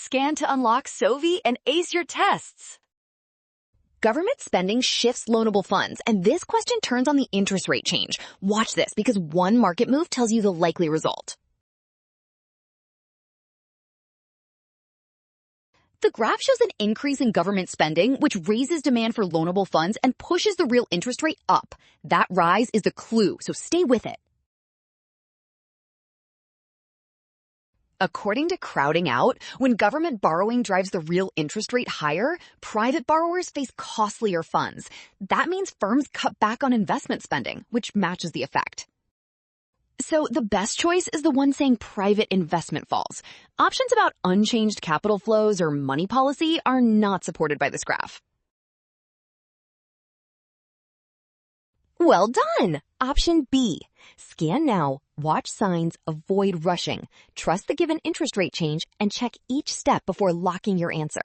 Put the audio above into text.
Scan to unlock Sovi and ace your tests. Government spending shifts loanable funds, and this question turns on the interest rate change. Watch this, because one market move tells you the likely result. The graph shows an increase in government spending, which raises demand for loanable funds and pushes the real interest rate up. That rise is the clue, so stay with it. According to Crowding Out, when government borrowing drives the real interest rate higher, private borrowers face costlier funds. That means firms cut back on investment spending, which matches the effect. So the best choice is the one saying private investment falls. Options about unchanged capital flows or money policy are not supported by this graph. Well done! Option B. Scan now, watch signs, avoid rushing. Trust the given interest rate change, and check each step before locking your answer.